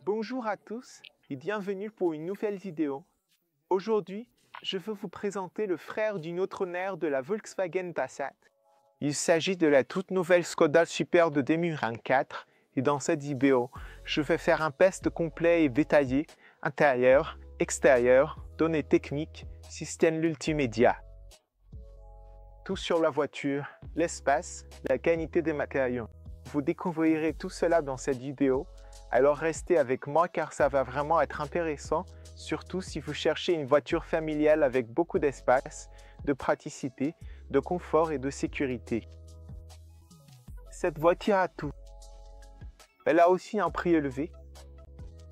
Bonjour à tous et bienvenue pour une nouvelle vidéo. Aujourd'hui, je veux vous présenter le frère d'une autre ère de la Volkswagen Passat. Il s'agit de la toute nouvelle Škoda Superb de 2024 et dans cette vidéo, je vais faire un test complet et détaillé, intérieur, extérieur, données techniques, système multimédia. Tout sur la voiture, l'espace, la qualité des matériaux. Vous découvrirez tout cela dans cette vidéo. Alors restez avec moi car ça va vraiment être intéressant, surtout si vous cherchez une voiture familiale avec beaucoup d'espace, de praticité, de confort et de sécurité. Cette voiture a tout. Elle a aussi un prix élevé.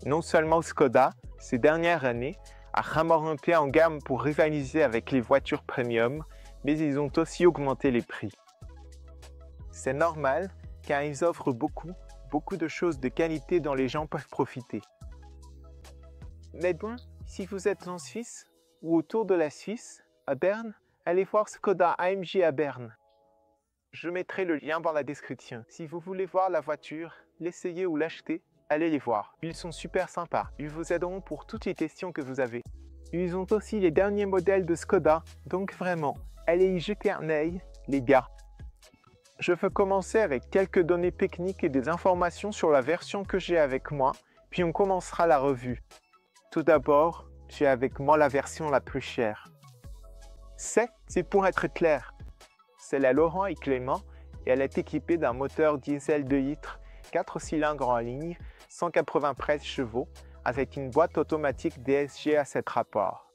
Non seulement Škoda, ces dernières années, a vraiment monté en gamme pour rivaliser avec les voitures premium, mais ils ont aussi augmenté les prix. C'est normal car ils offrent beaucoup de choses de qualité dont les gens peuvent profiter. Mais bon, si vous êtes en Suisse ou autour de la Suisse, à Berne, allez voir Škoda AMG à Berne. Je mettrai le lien dans la description. Si vous voulez voir la voiture, l'essayer ou l'acheter, allez les voir. Ils sont super sympas. Ils vous aideront pour toutes les questions que vous avez. Ils ont aussi les derniers modèles de Škoda, donc vraiment, allez y jeter un œil, les gars. Je veux commencer avec quelques données techniques et des informations sur la version que j'ai avec moi, puis on commencera la revue. Tout d'abord, j'ai avec moi la version la plus chère. C'est pour être clair, c'est la Laurent et Clément et elle est équipée d'un moteur diesel 2 litres, 4 cylindres en ligne, 193 chevaux, avec une boîte automatique DSG à 7 rapports.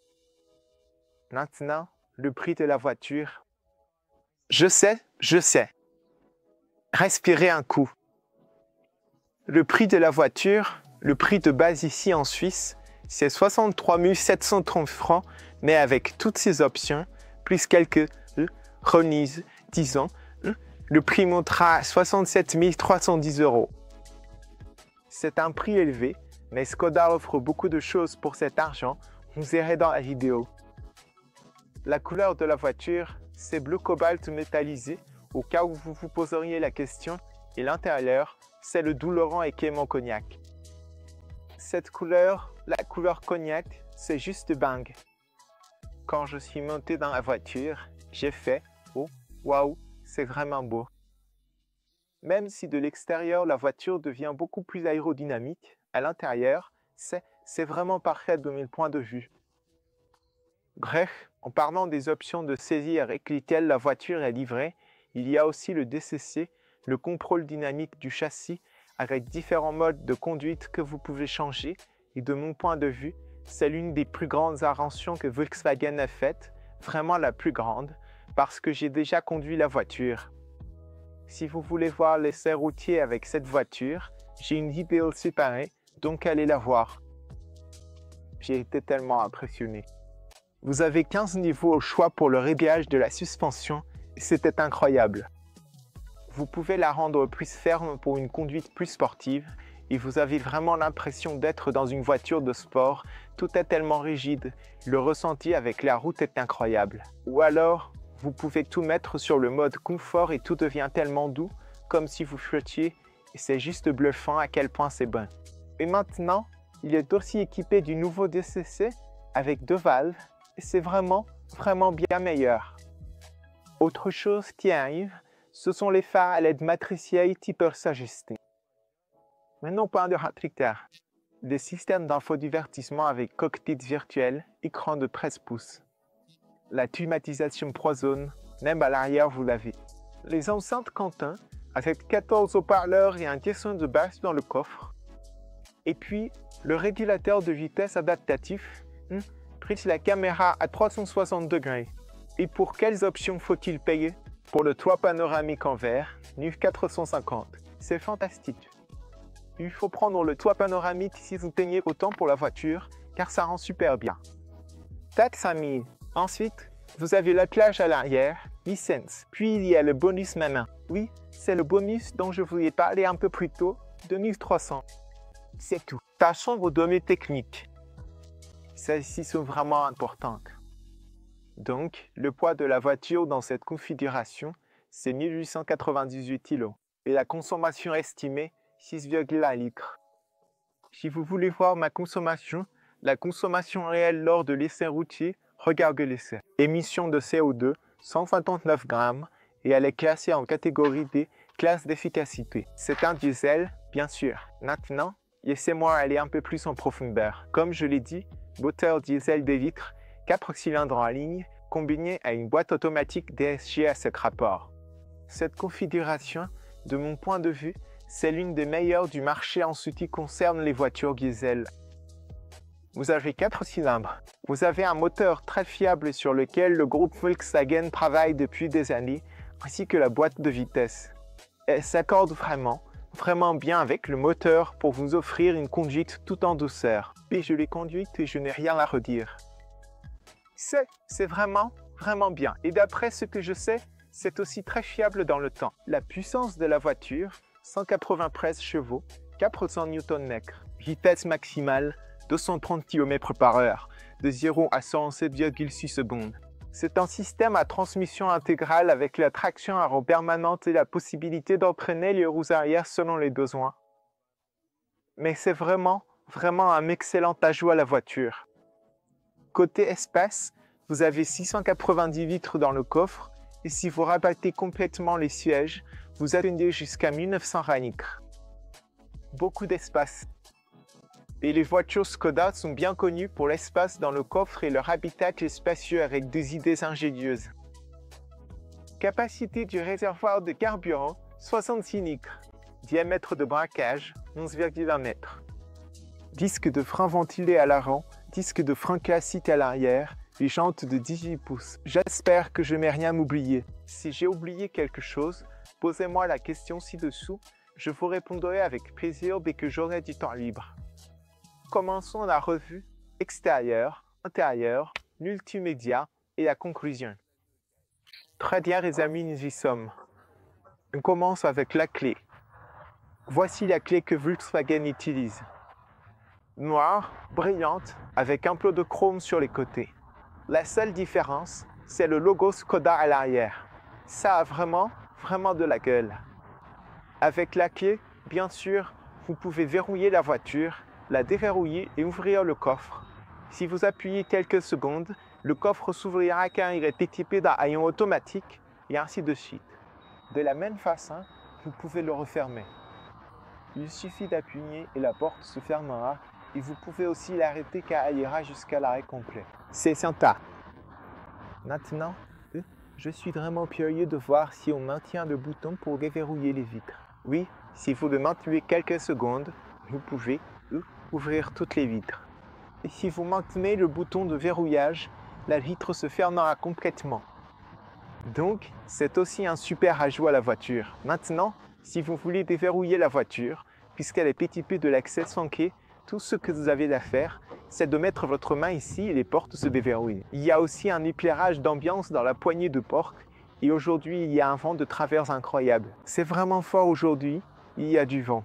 Maintenant, le prix de la voiture. Je sais. Respirez un coup. Le prix de la voiture, le prix de base ici en Suisse, c'est 63 730 francs, mais avec toutes ces options, plus quelques remises, disons, le prix montera à 67 310 €. C'est un prix élevé, mais Škoda offre beaucoup de choses pour cet argent, vous verrez dans la vidéo. La couleur de la voiture, c'est bleu cobalt métallisé, au cas où vous vous poseriez la question, et l'intérieur, c'est le doux Laurent et Clément Cognac. Cette couleur, la couleur cognac, c'est juste bang. Quand je suis monté dans la voiture, j'ai fait « Oh, waouh, c'est vraiment beau ». Même si de l'extérieur, la voiture devient beaucoup plus aérodynamique, à l'intérieur, c'est vraiment parfait de mon point de vue. Bref, en parlant des options de saisie avec lesquelles la voiture est livrée, il y a aussi le DCC, le contrôle dynamique du châssis, avec différents modes de conduite que vous pouvez changer. Et de mon point de vue, c'est l'une des plus grandes inventions que Volkswagen a faites, vraiment la plus grande, parce que j'ai déjà conduit la voiture. Si vous voulez voir l'essai routier avec cette voiture, j'ai une vidéo séparée, donc allez la voir. J'ai été tellement impressionné. Vous avez 15 niveaux au choix pour le réglage de la suspension, et c'était incroyable. Vous pouvez la rendre plus ferme pour une conduite plus sportive, et vous avez vraiment l'impression d'être dans une voiture de sport, tout est tellement rigide, le ressenti avec la route est incroyable. Ou alors, vous pouvez tout mettre sur le mode confort et tout devient tellement doux, comme si vous flottiez, et c'est juste bluffant à quel point c'est bon. Et maintenant, il est aussi équipé du nouveau DCC avec 2 valves, et c'est vraiment bien meilleur. Autre chose qui arrive, ce sont les phares à LED matriciels qui peuvent s'ajuster. Maintenant, point de rétracteur. Des systèmes d'infodivertissement avec cockpit virtuel, écran de 13 pouces. La climatisation 3 zones, même à l'arrière vous l'avez. Les enceintes Quentin, avec 14 haut-parleurs et un caisson de basse dans le coffre. Et puis, le régulateur de vitesse adaptatif, prise la caméra à 360 degrés. Et pour quelles options faut-il payer? Pour le toit panoramique en verre, 1450. C'est fantastique. Il faut prendre le toit panoramique si vous payez autant pour la voiture, car ça rend super bien. Taxe 5000. Ensuite, vous avez l'attelage à l'arrière, licence. Puis il y a le bonus main. Oui, c'est le bonus dont je vous ai parlé un peu plus tôt, 2300. C'est tout. Passons aux données techniques. Celles-ci sont vraiment importantes. Donc, le poids de la voiture dans cette configuration, c'est 1898 kg. Et la consommation estimée, 6,1 litres. Si vous voulez voir ma consommation, la consommation réelle lors de l'essai routier, regardez l'essai. Émission de CO2, 129 grammes, et elle est classée en catégorie D, classe d'efficacité. C'est un diesel, bien sûr. Maintenant, laissez-moi aller un peu plus en profondeur. Comme je l'ai dit, moteur diesel des vitres, 4 cylindres en ligne, combiné à une boîte automatique DSG à 7 rapports. Cette configuration, de mon point de vue, c'est l'une des meilleures du marché en ce qui concerne les voitures diesel. Vous avez 4 cylindres. Vous avez un moteur très fiable sur lequel le groupe Volkswagen travaille depuis des années, ainsi que la boîte de vitesse. Elle s'accorde vraiment bien avec le moteur pour vous offrir une conduite tout en douceur. Et je l'ai conduite et je n'ai rien à redire. C'est vraiment bien. Et d'après ce que je sais, c'est aussi très fiable dans le temps. La puissance de la voiture, 193 chevaux, 400 Nm. Vitesse maximale, 230 km/h, de 0 à 100 en 7,6 secondes. C'est un système à transmission intégrale avec la traction à roues permanente et la possibilité d'entraîner les roues arrière selon les besoins. Mais c'est vraiment un excellent ajout à la voiture. Côté espace, vous avez 690 litres dans le coffre et si vous rabattez complètement les sièges, vous atteignez jusqu'à 1900 litres. Beaucoup d'espace. Et les voitures Skoda sont bien connues pour l'espace dans le coffre et leur habitacle est spacieux avec des idées ingénieuses. Capacité du réservoir de carburant, 66 litres. Diamètre de braquage, 11,1 m. Disque de frein ventilé à l'avant, disque de frein classique à l'arrière, les jantes de 18 pouces. J'espère que je n'ai rien oublié. Si j'ai oublié quelque chose, posez-moi la question ci-dessous. Je vous répondrai avec plaisir dès que j'aurai du temps libre. Commençons la revue extérieure, intérieure, multimédia et la conclusion. Très bien les amis, nous y sommes. On commence avec la clé. Voici la clé que Volkswagen utilise. Noire, brillante, avec un peu de chrome sur les côtés. La seule différence, c'est le logo Skoda à l'arrière. Ça a vraiment de la gueule. Avec la clé, bien sûr, vous pouvez verrouiller la voiture, la déverrouiller et ouvrir le coffre. Si vous appuyez quelques secondes, le coffre s'ouvrira car il est équipé d'un haillon automatique et ainsi de suite. De la même façon, vous pouvez le refermer. Il suffit d'appuyer et la porte se fermera et vous pouvez aussi l'arrêter car elle ira jusqu'à l'arrêt complet. C'est sympa. Maintenant, je suis vraiment curieux de voir si on maintient le bouton pour déverrouiller les vitres. Oui, si vous le maintenez quelques secondes, vous pouvez ouvrir toutes les vitres. Et si vous maintenez le bouton de verrouillage, la vitre se fermera complètement. Donc, c'est aussi un super ajout à la voiture. Maintenant, si vous voulez déverrouiller la voiture, puisqu'elle est équipée de l'accès sans quai, tout ce que vous avez à faire, c'est de mettre votre main ici et les portes se déverrouillent. Il y a aussi un éclairage d'ambiance dans la poignée de porte et aujourd'hui, il y a un vent de travers incroyable. C'est vraiment fort aujourd'hui, il y a du vent.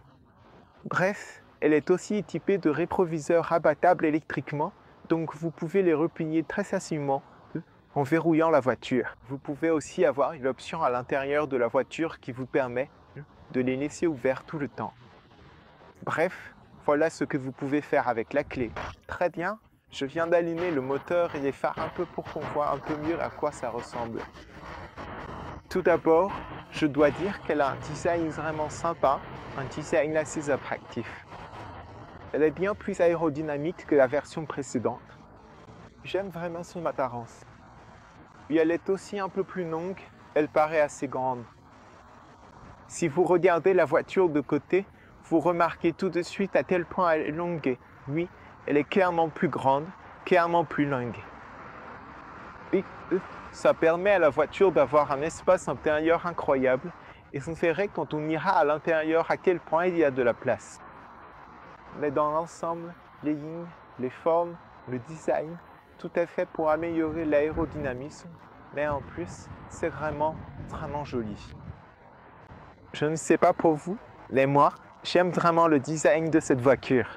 Bref, elle est aussi équipée de rétroviseurs rabattables électriquement, donc vous pouvez les replier très facilement en verrouillant la voiture. Vous pouvez aussi avoir une option à l'intérieur de la voiture qui vous permet de les laisser ouverts tout le temps. Bref, voilà ce que vous pouvez faire avec la clé. Très bien, je viens d'allumer le moteur et les phares un peu pour qu'on voit un peu mieux à quoi ça ressemble. Tout d'abord, je dois dire qu'elle a un design vraiment sympa, un design assez attractif. Elle est bien plus aérodynamique que la version précédente. J'aime vraiment son apparence. Et elle est aussi un peu plus longue, elle paraît assez grande. Si vous regardez la voiture de côté, vous remarquez tout de suite à quel point elle est longue. Oui, elle est clairement plus grande, clairement plus longue. Et ça permet à la voiture d'avoir un espace intérieur incroyable et vous verrez quand on ira à l'intérieur à quel point il y a de la place. Mais dans l'ensemble, les lignes, les formes, le design, tout est fait pour améliorer l'aérodynamisme, mais en plus, c'est vraiment joli. Je ne sais pas pour vous, mais moi, j'aime vraiment le design de cette voiture.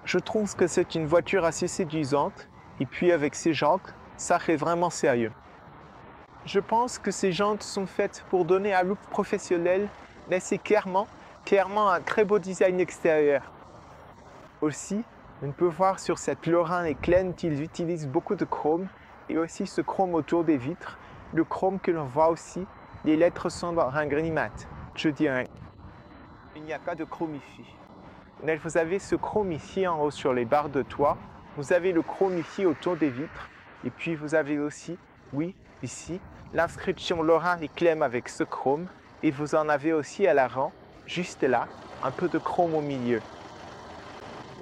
Je trouve que c'est une voiture assez séduisante, et puis avec ses jantes, ça fait vraiment sérieux. Je pense que ces jantes sont faites pour donner un look professionnel, mais c'est clairement un très beau design extérieur. Aussi, on peut voir sur cette Lorraine Eclène qu'ils utilisent beaucoup de chrome et aussi ce chrome autour des vitres. Le chrome que l'on voit aussi, les lettres sont dans un gris mat. Je dirais, il n'y a pas de chrome ici. Mais vous avez ce chrome ici en haut sur les barres de toit. Vous avez le chrome ici autour des vitres. Et puis vous avez aussi, oui, ici, l'inscription Lorraine Eclène avec ce chrome. Et vous en avez aussi à l'avant, juste là, un peu de chrome au milieu.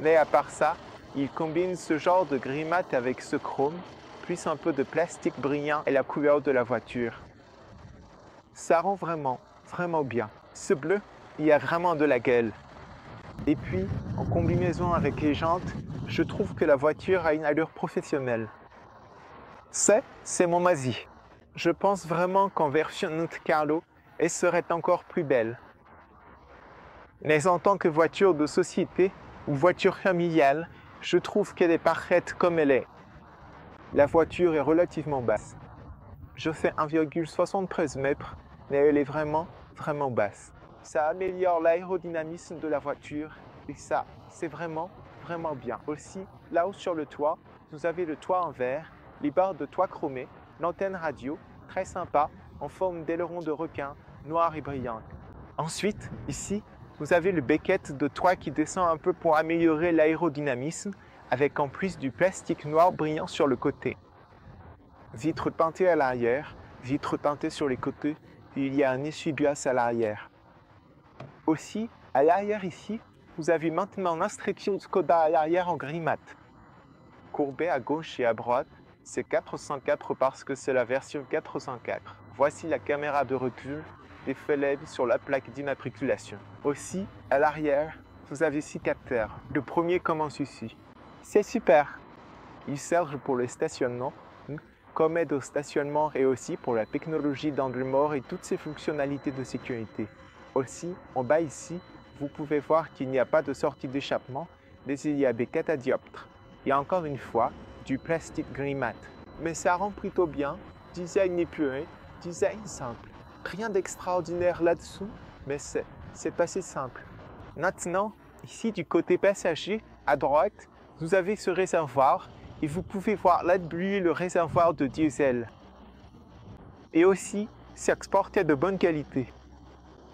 Mais à part ça, il combine ce genre de gris mat avec ce chrome, plus un peu de plastique brillant et la couleur de la voiture. Ça rend vraiment, vraiment bien. Ce bleu, il y a vraiment de la gueule. Et puis, en combinaison avec les jantes, je trouve que la voiture a une allure professionnelle. C'est mon Mazzi. Je pense vraiment qu'en version Monte Carlo, elle serait encore plus belle. Mais en tant que voiture de société ou voiture familiale, je trouve qu'elle est parfaite comme elle est. La voiture est relativement basse. Je fais 1,73 mètres, mais elle est vraiment, vraiment basse. Ça améliore l'aérodynamisme de la voiture et ça, c'est vraiment, vraiment bien. Aussi, là-haut sur le toit, vous avez le toit en verre, les barres de toit chromées, l'antenne radio, très sympa, en forme d'aileron de requin, noir et brillante. Ensuite, ici, vous avez le becquette de toit qui descend un peu pour améliorer l'aérodynamisme, avec en plus du plastique noir brillant sur le côté. Vitres teintées à l'arrière, vitres teintées sur les côtés, et il y a un essuie-glace à l'arrière. Aussi, à l'arrière ici, vous avez maintenant l'inscription Skoda à l'arrière en gris mat. Courbé à gauche et à droite, c'est 404 parce que c'est la version 404. Voici la caméra de recul, des feux LED sur la plaque d'immatriculation. Aussi, à l'arrière, vous avez 6 capteurs. Le premier commence ici. C'est super. Il sert pour le stationnement, comme aide au stationnement et aussi pour la technologie d'angle mort et toutes ses fonctionnalités de sécurité. Aussi, en bas ici, vous pouvez voir qu'il n'y a pas de sortie d'échappement, mais il y a des catadioptres. Et encore une fois, du plastique gris mat. Mais ça rend plutôt bien, design épuré, design simple. Rien d'extraordinaire là-dessous, mais c'est assez simple. Maintenant, ici du côté passager, à droite, vous avez ce réservoir et vous pouvez voir là-dessus le réservoir de diesel. Et aussi, c'est exporté de bonne qualité.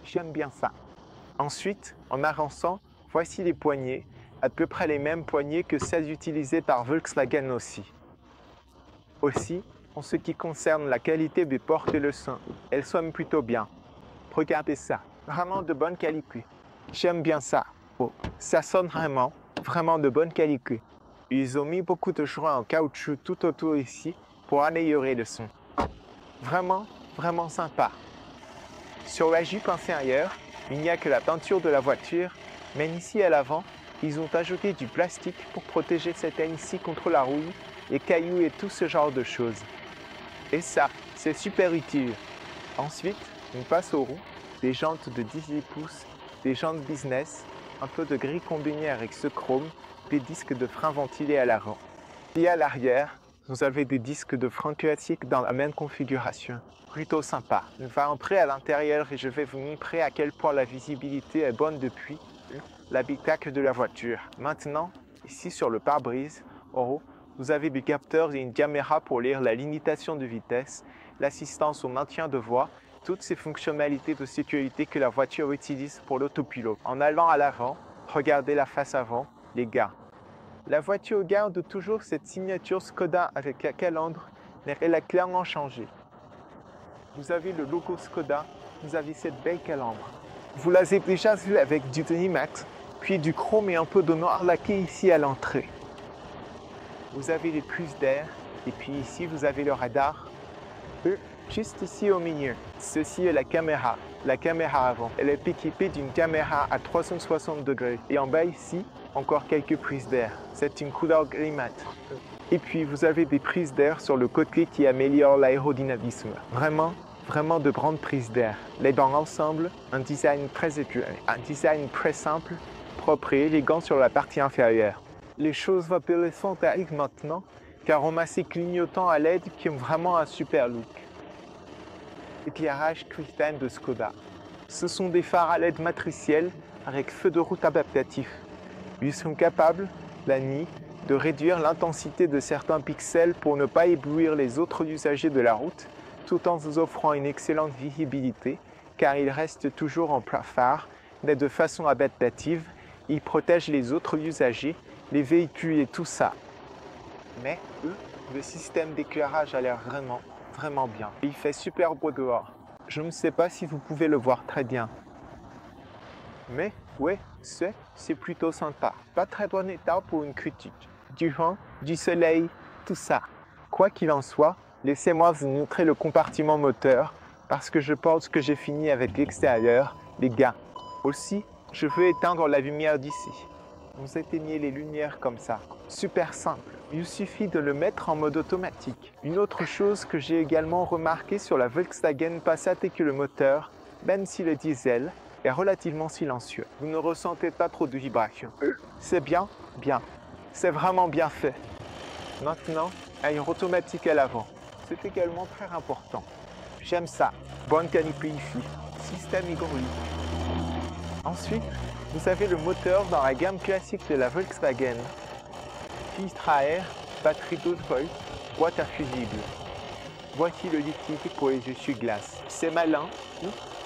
J'aime bien ça. Ensuite, en avançant, voici les poignées, à peu près les mêmes poignées que celles utilisées par Volkswagen aussi. Aussi, en ce qui concerne la qualité des portes et le son, elles sonnent plutôt bien. Regardez ça, vraiment de bonne qualité. J'aime bien ça. Oh, ça sonne vraiment, vraiment de bonne qualité. Ils ont mis beaucoup de joints en caoutchouc tout autour ici pour améliorer le son. Vraiment, vraiment sympa. Sur la jupe inférieure, il n'y a que la peinture de la voiture, mais ici à l'avant, ils ont ajouté du plastique pour protéger cette aile ici contre la rouille, les cailloux et tout ce genre de choses. Et ça, c'est super utile. Ensuite, on passe aux roues, des jantes de 18 pouces, des jantes business, un peu de gris combiné avec ce chrome, des disques de frein ventilés à l'avant. Et à l'arrière, vous avez des disques de frein classiques dans la même configuration. Plutôt sympa. On va entrer à l'intérieur et je vais vous montrer à quel point la visibilité est bonne depuis l'habitacle de la voiture. Maintenant, ici sur le pare-brise, en haut, vous avez des capteurs et une caméra pour lire la limitation de vitesse, l'assistance au maintien de voie, toutes ces fonctionnalités de sécurité que la voiture utilise pour l'autopilote. En allant à l'avant, regardez la face avant, les gars. La voiture garde toujours cette signature Skoda avec la calandre, mais elle a clairement changé. Vous avez le logo Skoda, vous avez cette belle calandre. Vous l'avez déjà vu avec du Max, puis du chrome et un peu de noir laqué ici à l'entrée. Vous avez les prises d'air, et puis ici vous avez le radar. Juste ici au milieu, ceci est la caméra avant. Elle est équipée d'une caméra à 360 degrés. Et en bas ici, encore quelques prises d'air. C'est une couleur gris mat. Et puis vous avez des prises d'air sur le côté qui améliorent l'aérodynamisme. Vraiment, vraiment de grandes prises d'air. Mais dans l'ensemble, un design très épuré. Un design très simple, propre et élégant sur la partie inférieure. Les choses intéressantes arrivent maintenant, car on a ces clignotants à LED qui ont vraiment un super look. Éclairage QuickTime de Skoda. Ce sont des phares à LED matriciels avec feu de route adaptatif. Ils sont capables, la nuit, de réduire l'intensité de certains pixels pour ne pas éblouir les autres usagers de la route, tout en vous offrant une excellente visibilité, car ils restent toujours en plein phare, mais de façon adaptative, ils protègent les autres usagers, les véhicules et tout ça. Mais eux, le système d'éclairage a l'air vraiment bien. Il fait super beau dehors. Je ne sais pas si vous pouvez le voir très bien. Mais ouais, c'est plutôt sympa. Pas très bon état pour une critique. Du vent, du soleil, tout ça. Quoi qu'il en soit, laissez-moi vous montrer le compartiment moteur parce que je pense que j'ai fini avec l'extérieur, les gars. Aussi, je veux éteindre la lumière d'ici. Vous éteignez les lumières comme ça. Super simple. Il suffit de le mettre en mode automatique. Une autre chose que j'ai également remarqué sur la Volkswagen Passat est que le moteur, même si le diesel, est relativement silencieux. Vous ne ressentez pas trop de vibrations. C'est bien. C'est vraiment bien fait. Maintenant, air automatique à l'avant. C'est également très important. J'aime ça. Bonne qualité ici. Système hydraulique. Ensuite, vous avez le moteur dans la gamme classique de la Volkswagen. Filtre à air, batterie 12 volts, boîte à fusible. Voici le liquide pour les essuie-glaces. C'est malin,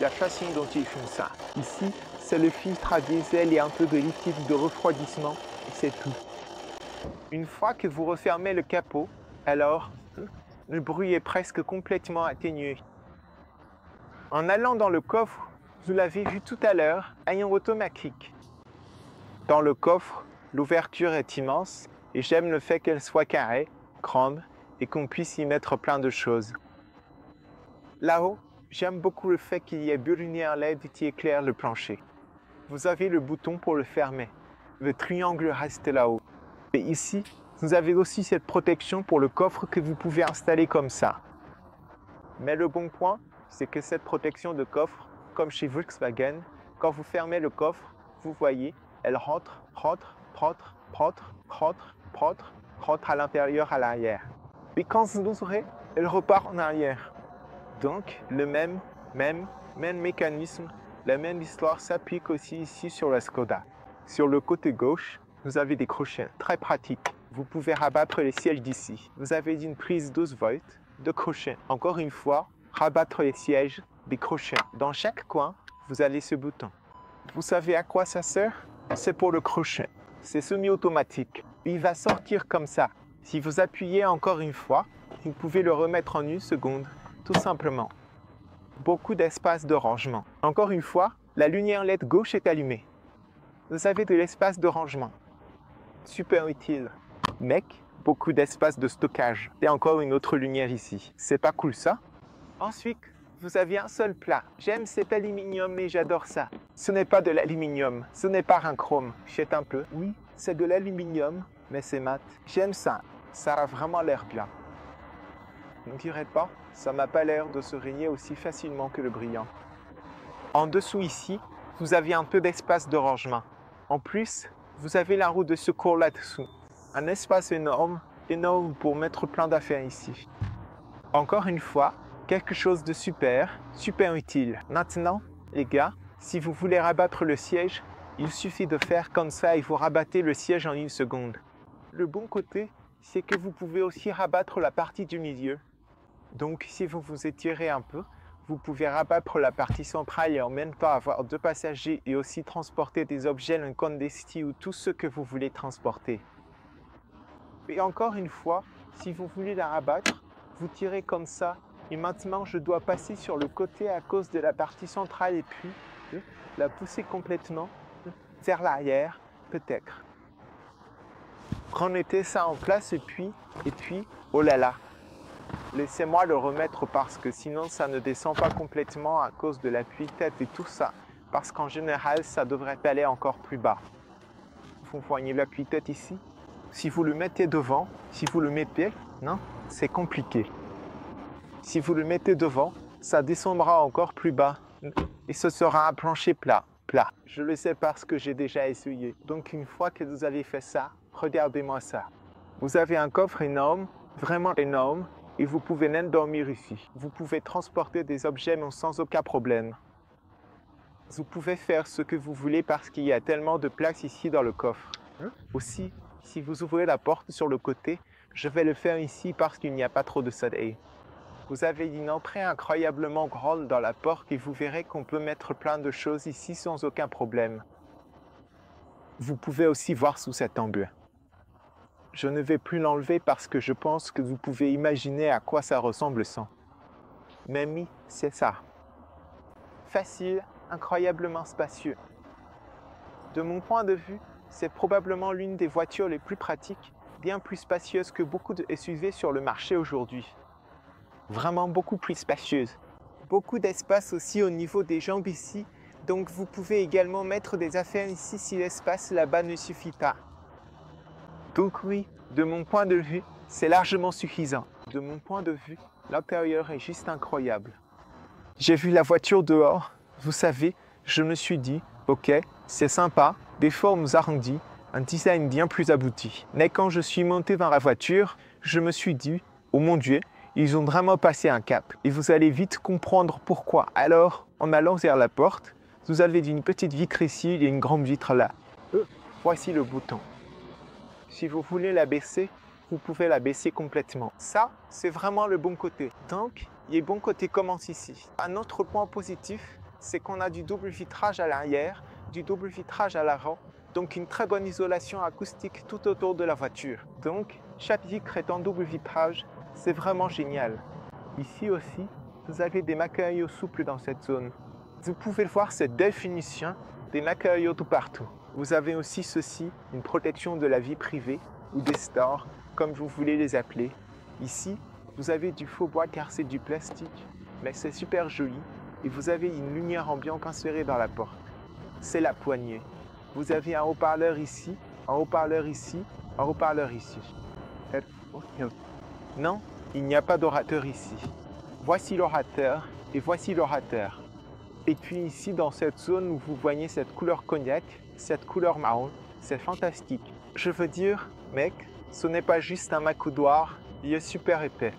la façon dont ils font ça. Ici, c'est le filtre à diesel et un peu de liquide de refroidissement, et c'est tout. Une fois que vous refermez le capot, alors, le bruit est presque complètement atténué. En allant dans le coffre, vous l'avez vu tout à l'heure, air automatique. Dans le coffre, l'ouverture est immense et j'aime le fait qu'elle soit carrée, grande et qu'on puisse y mettre plein de choses. Là-haut, j'aime beaucoup le fait qu'il y ait deux lumières LED qui éclairent le plancher. Vous avez le bouton pour le fermer. Le triangle reste là-haut. Et ici, vous avez aussi cette protection pour le coffre que vous pouvez installer comme ça. Mais le bon point, c'est que cette protection de coffre, comme chez Volkswagen, quand vous fermez le coffre, vous voyez, elle rentre à l'intérieur, à l'arrière. Et quand vous l'ouvrez, elle repart en arrière. Donc, le même mécanisme, la même histoire s'applique aussi ici sur la Skoda. Sur le côté gauche, vous avez des crochets très pratiques. Vous pouvez rabattre les sièges d'ici. Vous avez une prise 12 volts de crochets. Encore une fois, rabattre les sièges, des crochets. Dans chaque coin, vous avez ce bouton. Vous savez à quoi ça sert? C'est pour le crochet. C'est semi-automatique. Il va sortir comme ça. Si vous appuyez encore une fois, vous pouvez le remettre en une seconde, tout simplement. Beaucoup d'espace de rangement. Encore une fois, la lumière LED gauche est allumée. Vous avez de l'espace de rangement. Super utile. Mec, beaucoup d'espace de stockage. Et encore une autre lumière ici. C'est pas cool ça? Ensuite, vous avez un seul plat. J'aime cet aluminium et j'adore ça. Ce n'est pas de l'aluminium, ce n'est pas un chrome. Jette un peu. Oui, c'est de l'aluminium, mais c'est mat. J'aime ça. Ça a vraiment l'air bien. Ne direz pas, ça m'a pas l'air de se régner aussi facilement que le brillant. En dessous ici, vous avez un peu d'espace de rangement. En plus, vous avez la roue de secours là-dessous. Un espace énorme pour mettre plein d'affaires ici. Encore une fois, quelque chose de super utile. Maintenant, les gars, si vous voulez rabattre le siège, il suffit de faire comme ça et vous rabattez le siège en une seconde. Le bon côté, c'est que vous pouvez aussi rabattre la partie du milieu. Donc, si vous vous étirez un peu, vous pouvez rabattre la partie centrale et en même temps avoir deux passagers et aussi transporter des objets, un condesti ou tout ce que vous voulez transporter. Et encore une fois, si vous voulez la rabattre, vous tirez comme ça. Et maintenant, je dois passer sur le côté à cause de la partie centrale et puis la pousser complètement vers l'arrière, peut-être. Remettez ça en place et puis, oh là là. Laissez-moi le remettre parce que sinon ça ne descend pas complètement à cause de l'appui-tête et tout ça. Parce qu'en général, ça devrait aller encore plus bas. Vous voyez l'appui-tête ici? Si vous le mettez devant, si vous le mettez, non, c'est compliqué. Si vous le mettez devant, ça descendra encore plus bas et ce sera un plancher plat. Je le sais parce que j'ai déjà essayé. Donc une fois que vous avez fait ça, regardez-moi ça. Vous avez un coffre énorme, vraiment énorme, et vous pouvez même dormir ici. Vous pouvez transporter des objets mais sans aucun problème. Vous pouvez faire ce que vous voulez parce qu'il y a tellement de place ici dans le coffre. Aussi, si vous ouvrez la porte sur le côté, je vais le faire ici parce qu'il n'y a pas trop de soleil. Vous avez une entrée incroyablement grande dans la porte et vous verrez qu'on peut mettre plein de choses ici sans aucun problème. Vous pouvez aussi voir sous cet angle. Je ne vais plus l'enlever parce que je pense que vous pouvez imaginer à quoi ça ressemble sans. Mais oui, c'est ça. Facile, incroyablement spacieux. De mon point de vue, c'est probablement l'une des voitures les plus pratiques, bien plus spacieuse que beaucoup de SUV sur le marché aujourd'hui. Vraiment beaucoup plus spacieuse. Beaucoup d'espace aussi au niveau des jambes ici, donc vous pouvez également mettre des affaires ici si l'espace là-bas ne suffit pas. Donc oui, de mon point de vue, c'est largement suffisant. De mon point de vue, l'intérieur est juste incroyable. J'ai vu la voiture dehors, vous savez, je me suis dit, ok, c'est sympa, des formes arrondies, un design bien plus abouti. Mais quand je suis monté dans la voiture, je me suis dit, oh mon Dieu, ils ont vraiment passé un cap. Et vous allez vite comprendre pourquoi. Alors, en allant vers la porte, vous avez une petite vitre ici et une grande vitre là. Voici le bouton. Si vous voulez la baisser, vous pouvez la baisser complètement. Ça, c'est vraiment le bon côté. Donc, les bons côtés commencent ici. Un autre point positif, c'est qu'on a du double vitrage à l'arrière, du double vitrage à l'avant, donc une très bonne isolation acoustique tout autour de la voiture. Donc, chaque vitre est en double vitrage, c'est vraiment génial. Ici aussi, vous avez des matériaux souples dans cette zone. Vous pouvez voir cette définition des matériaux tout partout. Vous avez aussi ceci, une protection de la vie privée ou des stores, comme vous voulez les appeler. Ici, vous avez du faux bois car c'est du plastique, mais c'est super joli et vous avez une lumière ambiante insérée dans la porte. C'est la poignée. Vous avez un haut-parleur ici, un haut-parleur ici, un haut-parleur ici. Non, il n'y a pas d'orateur ici. Voici l'orateur et voici l'orateur. Et puis ici, dans cette zone où vous voyez cette couleur cognac, cette couleur marron, c'est fantastique. Je veux dire, mec, ce n'est pas juste un accoudoir, il est super épais.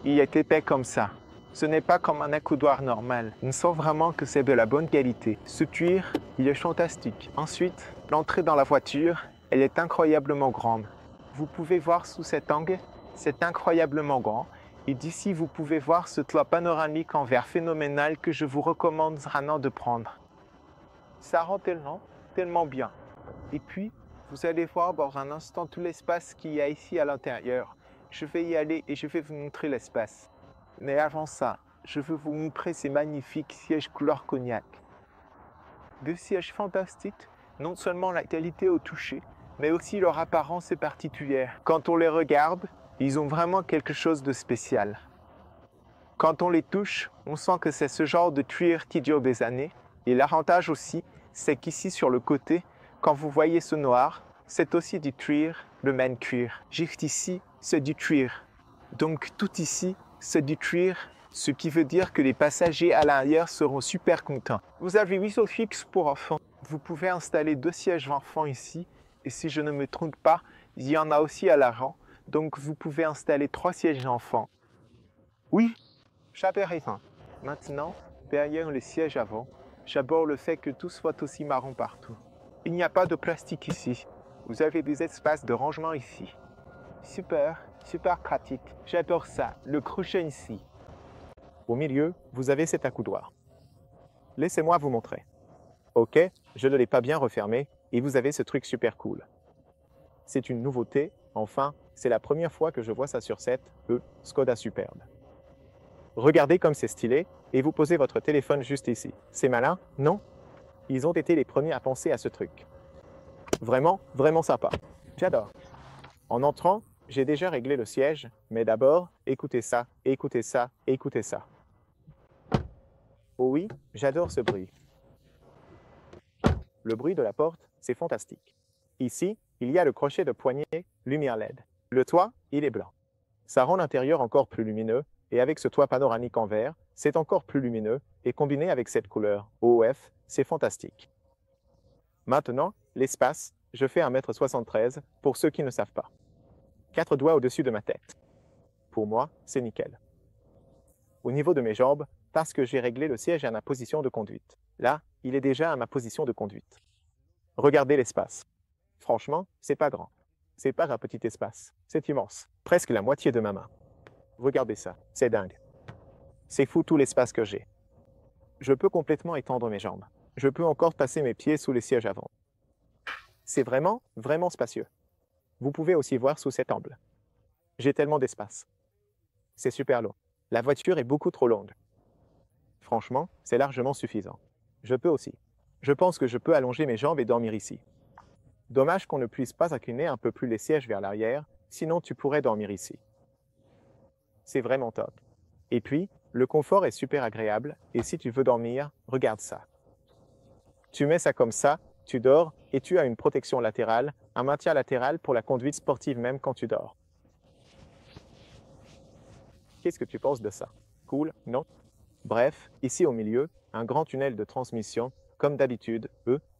Il est épais comme ça. Ce n'est pas comme un accoudoir normal. On sent vraiment que c'est de la bonne qualité. Ce cuir, il est fantastique. Ensuite, l'entrée dans la voiture, elle est incroyablement grande. Vous pouvez voir sous cet angle, c'est incroyablement grand. Et d'ici, vous pouvez voir ce toit panoramique en verre phénoménal que je vous recommande vraiment de prendre. Ça rend tellement bien. Et puis, vous allez voir dans un instant tout l'espace qu'il y a ici à l'intérieur. Je vais y aller et je vais vous montrer l'espace. Mais avant ça, je veux vous montrer ces magnifiques sièges couleur cognac. Deux sièges fantastiques, non seulement la qualité au toucher, mais aussi leur apparence est particulière. Quand on les regarde, ils ont vraiment quelque chose de spécial. Quand on les touche, on sent que c'est ce genre de cuir qui dure des années. Et l'avantage aussi, c'est qu'ici sur le côté, quand vous voyez ce noir, c'est aussi du cuir, le même cuir. Juste ici, c'est du cuir. Donc tout ici, c'est du cuir, ce qui veut dire que les passagers à l'arrière seront super contents. Vous avez 8 sauts fixes pour enfants. Vous pouvez installer 2 sièges enfants ici. Et si je ne me trompe pas, il y en a aussi à l'avant. Donc vous pouvez installer 3 sièges enfants. Oui, j'avais raison. Maintenant, derrière le siège avant, j'aborde le fait que tout soit aussi marron partout. Il n'y a pas de plastique ici. Vous avez des espaces de rangement ici. Super, super pratique. J'adore ça, le crochet ici. Au milieu, vous avez cet accoudoir. Laissez-moi vous montrer. Ok, je ne l'ai pas bien refermé et vous avez ce truc super cool. C'est une nouveauté, enfin, c'est la première fois que je vois ça sur cette Skoda Superbe. Regardez comme c'est stylé et vous posez votre téléphone juste ici. C'est malin, non? Ils ont été les premiers à penser à ce truc. Vraiment, vraiment sympa. J'adore. En entrant, j'ai déjà réglé le siège, mais d'abord, écoutez ça, écoutez ça, écoutez ça. Oh oui, j'adore ce bruit. Le bruit de la porte, c'est fantastique. Ici, il y a le crochet de poignée lumière LED. Le toit, il est blanc. Ça rend l'intérieur encore plus lumineux, et avec ce toit panoramique en verre, c'est encore plus lumineux, et combiné avec cette couleur OOF, c'est fantastique. Maintenant, l'espace, je fais 1m73 pour ceux qui ne savent pas. 4 doigts au-dessus de ma tête. Pour moi, c'est nickel. Au niveau de mes jambes, parce que j'ai réglé le siège à ma position de conduite. Là, il est déjà à ma position de conduite. Regardez l'espace. Franchement, c'est pas grand. C'est pas un petit espace. C'est immense. Presque la moitié de ma main. Regardez ça. C'est dingue. C'est fou tout l'espace que j'ai. Je peux complètement étendre mes jambes. Je peux encore passer mes pieds sous les sièges avant. C'est vraiment, vraiment spacieux. Vous pouvez aussi voir sous cet angle. J'ai tellement d'espace. C'est super long. La voiture est beaucoup trop longue. Franchement, c'est largement suffisant. Je peux aussi. Je pense que je peux allonger mes jambes et dormir ici. Dommage qu'on ne puisse pas incliner un peu plus les sièges vers l'arrière, sinon tu pourrais dormir ici. C'est vraiment top. Et puis, le confort est super agréable, et si tu veux dormir, regarde ça. Tu mets ça comme ça, tu dors, et tu as une protection latérale, un maintien latéral pour la conduite sportive même quand tu dors. Qu'est-ce que tu penses de ça? Cool, non? Bref, ici au milieu, un grand tunnel de transmission, comme d'habitude,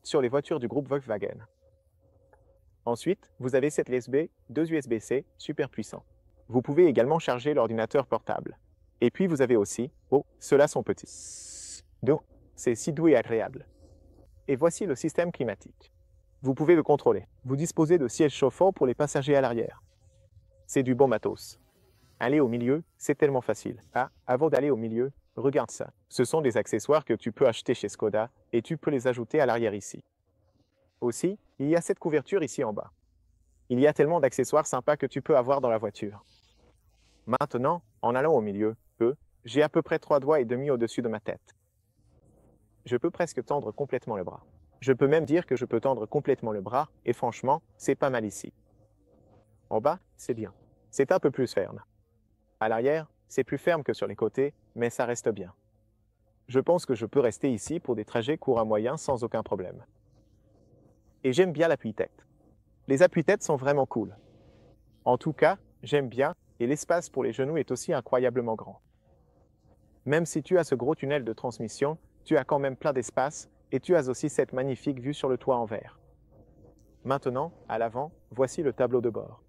sur les voitures du groupe Volkswagen. Ensuite, vous avez cette USB, deux USB-C, super puissants. Vous pouvez également charger l'ordinateur portable. Et puis vous avez aussi, ceux-là sont petits. Donc, c'est si doux et agréable. Et voici le système climatique. Vous pouvez le contrôler. Vous disposez de sièges chauffants pour les passagers à l'arrière. C'est du bon matos. Aller au milieu, c'est tellement facile. Ah, avant d'aller au milieu, regarde ça. Ce sont des accessoires que tu peux acheter chez Skoda, et tu peux les ajouter à l'arrière ici. Aussi, il y a cette couverture ici en bas. Il y a tellement d'accessoires sympas que tu peux avoir dans la voiture. Maintenant, en allant au milieu, j'ai à peu près 3 doigts et demi au-dessus de ma tête. Je peux presque tendre complètement le bras. Je peux même dire que je peux tendre complètement le bras, et franchement, c'est pas mal ici. En bas, c'est bien. C'est un peu plus ferme. À l'arrière, c'est plus ferme que sur les côtés, mais ça reste bien. Je pense que je peux rester ici pour des trajets courts à moyens sans aucun problème. Et j'aime bien l'appui-tête. Les appuis-têtes sont vraiment cool. En tout cas, j'aime bien, et l'espace pour les genoux est aussi incroyablement grand. Même si tu as ce gros tunnel de transmission, tu as quand même plein d'espace, et tu as aussi cette magnifique vue sur le toit en verre. Maintenant, à l'avant, voici le tableau de bord.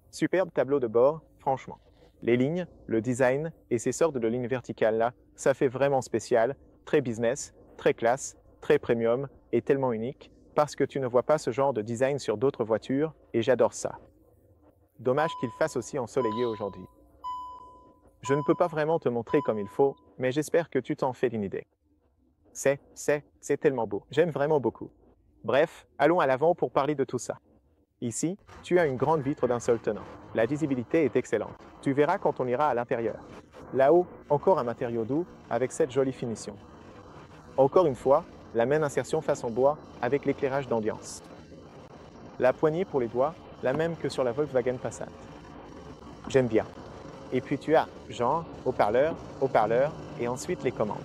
Superbe tableau de bord, franchement. Les lignes, le design et ces sortes de lignes verticales là, ça fait vraiment spécial, très business, très classe, très premium et tellement unique, parce que tu ne vois pas ce genre de design sur d'autres voitures, et j'adore ça. Dommage qu'il fasse aussi ensoleillé aujourd'hui. Je ne peux pas vraiment te montrer comme il faut, mais j'espère que tu t'en fais une idée. C'est tellement beau. J'aime vraiment beaucoup. Bref, allons à l'avant pour parler de tout ça. Ici, tu as une grande vitre d'un seul tenant. La visibilité est excellente. Tu verras quand on ira à l'intérieur. Là-haut, encore un matériau doux avec cette jolie finition. Encore une fois, la même insertion façon bois avec l'éclairage d'ambiance. La poignée pour les doigts, la même que sur la Volkswagen Passat. J'aime bien. Et puis tu as, genre, haut-parleur, et ensuite les commandes.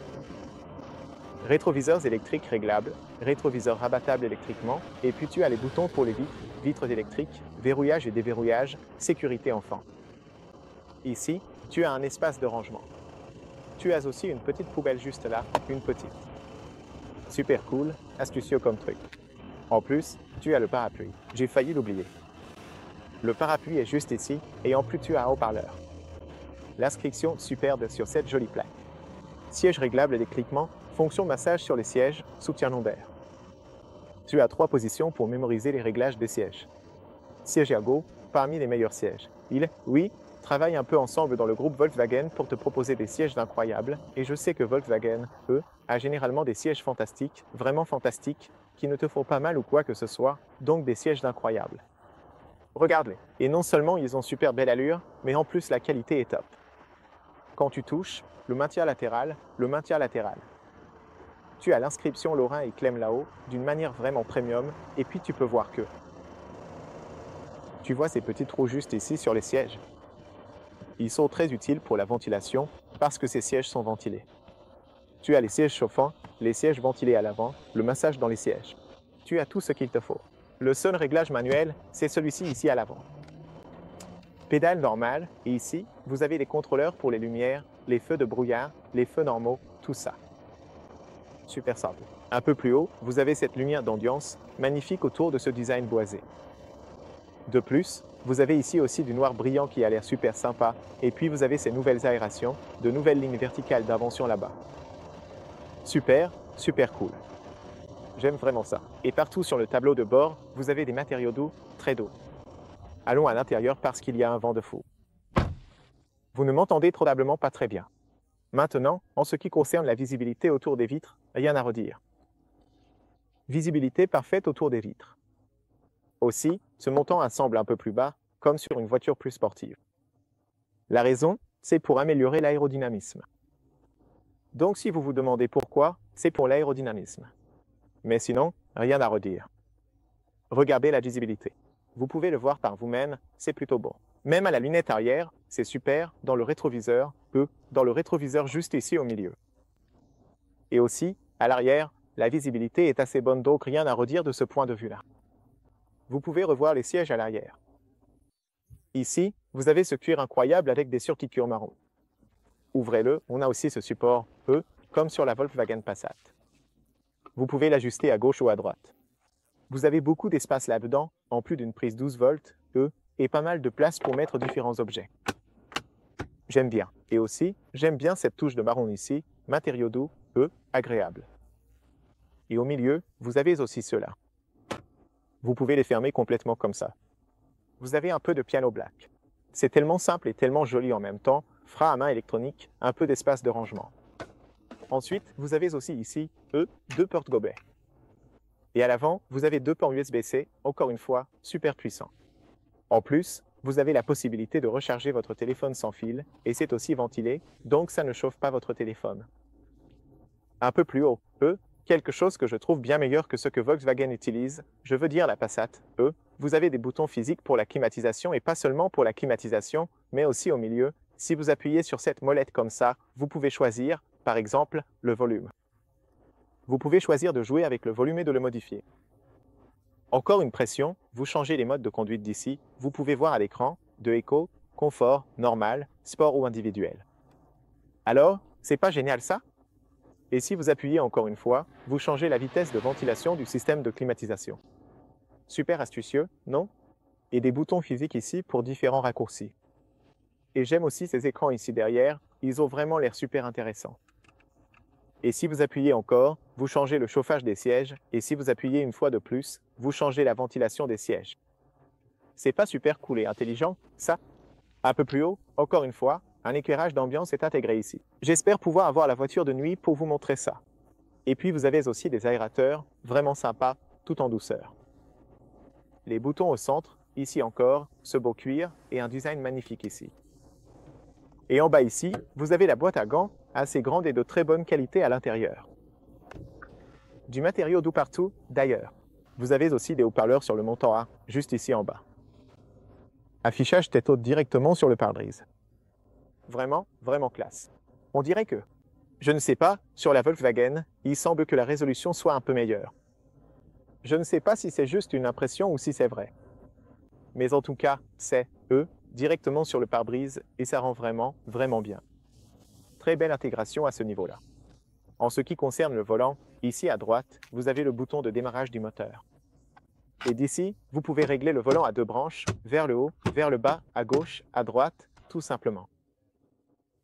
Rétroviseurs électriques réglables, rétroviseurs rabattables électriquement, et puis tu as les boutons pour les vitres électriques, verrouillage et déverrouillage, sécurité enfant. Ici, tu as un espace de rangement. Tu as aussi une petite poubelle juste là, une petite. Super cool, astucieux comme truc. En plus, tu as le parapluie. J'ai failli l'oublier. Le parapluie est juste ici, et en plus tu as un haut-parleur. L'inscription superbe sur cette jolie plaque. Siège réglable électriquement, fonction massage sur les sièges, soutien lombaire. Tu as 3 positions pour mémoriser les réglages des sièges. Siège ergo, parmi les meilleurs sièges. Oui, travaillent un peu ensemble dans le groupe Volkswagen pour te proposer des sièges incroyables, et je sais que Volkswagen, a généralement des sièges fantastiques, vraiment fantastiques, qui ne te font pas mal ou quoi que ce soit, donc des sièges incroyables. Regarde-les. Et non seulement ils ont super belle allure, mais en plus la qualité est top. Quand tu touches, le maintien latéral. Tu as l'inscription Lorrain et Clem là-haut, d'une manière vraiment premium, et puis tu peux voir que... Tu vois ces petits trous juste ici sur les sièges? Ils sont très utiles pour la ventilation, parce que ces sièges sont ventilés. Tu as les sièges chauffants, les sièges ventilés à l'avant, le massage dans les sièges. Tu as tout ce qu'il te faut. Le seul réglage manuel, c'est celui-ci ici à l'avant. Pédale normale, et ici, vous avez les contrôleurs pour les lumières, les feux de brouillard, les feux normaux, tout ça. Super simple. Un peu plus haut, vous avez cette lumière d'ambiance, magnifique autour de ce design boisé. De plus, vous avez ici aussi du noir brillant qui a l'air super sympa, et puis vous avez ces nouvelles aérations, de nouvelles lignes verticales d'invention là-bas. Super, super cool. J'aime vraiment ça. Et partout sur le tableau de bord, vous avez des matériaux doux, très doux. Allons à l'intérieur parce qu'il y a un vent de fou. Vous ne m'entendez probablement pas très bien. Maintenant, en ce qui concerne la visibilité autour des vitres, rien à redire. Visibilité parfaite autour des vitres. Aussi, ce montant semble un peu plus bas, comme sur une voiture plus sportive. La raison, c'est pour améliorer l'aérodynamisme. Donc si vous vous demandez pourquoi, c'est pour l'aérodynamisme. Mais sinon, rien à redire. Regardez la visibilité. Vous pouvez le voir par vous-même, c'est plutôt bon. Même à la lunette arrière, c'est super, dans le rétroviseur, dans le rétroviseur juste ici au milieu. Et aussi, à l'arrière, la visibilité est assez bonne, donc rien à redire de ce point de vue-là. Vous pouvez revoir les sièges à l'arrière. Ici, vous avez ce cuir incroyable avec des surpiqûres marron. Ouvrez-le, on a aussi ce support, comme sur la Volkswagen Passat. Vous pouvez l'ajuster à gauche ou à droite. Vous avez beaucoup d'espace là-dedans, en plus d'une prise 12 volts, et pas mal de place pour mettre différents objets. J'aime bien. Et aussi, j'aime bien cette touche de marron ici, matériaux doux, agréable. Et au milieu, vous avez aussi ceux-là. Vous pouvez les fermer complètement comme ça. Vous avez un peu de piano black. C'est tellement simple et tellement joli en même temps, frein à main électronique, un peu d'espace de rangement. Ensuite, vous avez aussi ici, deux portes gobelets. Et à l'avant, vous avez deux ports USB-C, encore une fois, super puissants. En plus, vous avez la possibilité de recharger votre téléphone sans fil, et c'est aussi ventilé, donc ça ne chauffe pas votre téléphone. Un peu plus haut, quelque chose que je trouve bien meilleur que ce que Volkswagen utilise, je veux dire la Passat, vous avez des boutons physiques pour la climatisation et pas seulement pour la climatisation, mais aussi au milieu. Si vous appuyez sur cette molette comme ça, vous pouvez choisir, par exemple, le volume. Vous pouvez choisir de jouer avec le volume et de le modifier. Encore une pression, vous changez les modes de conduite d'ici, vous pouvez voir à l'écran, de éco, confort, normal, sport ou individuel. Alors, c'est pas génial ça? Et si vous appuyez encore une fois, vous changez la vitesse de ventilation du système de climatisation. Super astucieux, non? Et des boutons physiques ici pour différents raccourcis. Et j'aime aussi ces écrans ici derrière, ils ont vraiment l'air super intéressants. Et si vous appuyez encore, vous changez le chauffage des sièges, et si vous appuyez une fois de plus, vous changez la ventilation des sièges. C'est pas super cool et intelligent, ça? Un peu plus haut, encore une fois, un éclairage d'ambiance est intégré ici. J'espère pouvoir avoir la voiture de nuit pour vous montrer ça. Et puis vous avez aussi des aérateurs, vraiment sympas, tout en douceur. Les boutons au centre, ici encore, ce beau cuir et un design magnifique ici. Et en bas ici, vous avez la boîte à gants, assez grande et de très bonne qualité à l'intérieur. Du matériau doux partout, d'ailleurs. Vous avez aussi des haut-parleurs sur le montant A, juste ici en bas. Affichage tête haute directement sur le pare-brise. Vraiment, vraiment classe. On dirait que, je ne sais pas, sur la Volkswagen, il semble que la résolution soit un peu meilleure. Je ne sais pas si c'est juste une impression ou si c'est vrai. Mais en tout cas, c'est, directement sur le pare-brise et ça rend vraiment, vraiment bien. Très belle intégration à ce niveau-là. En ce qui concerne le volant, ici à droite, vous avez le bouton de démarrage du moteur. Et d'ici, vous pouvez régler le volant à deux branches, vers le haut, vers le bas, à gauche, à droite, tout simplement.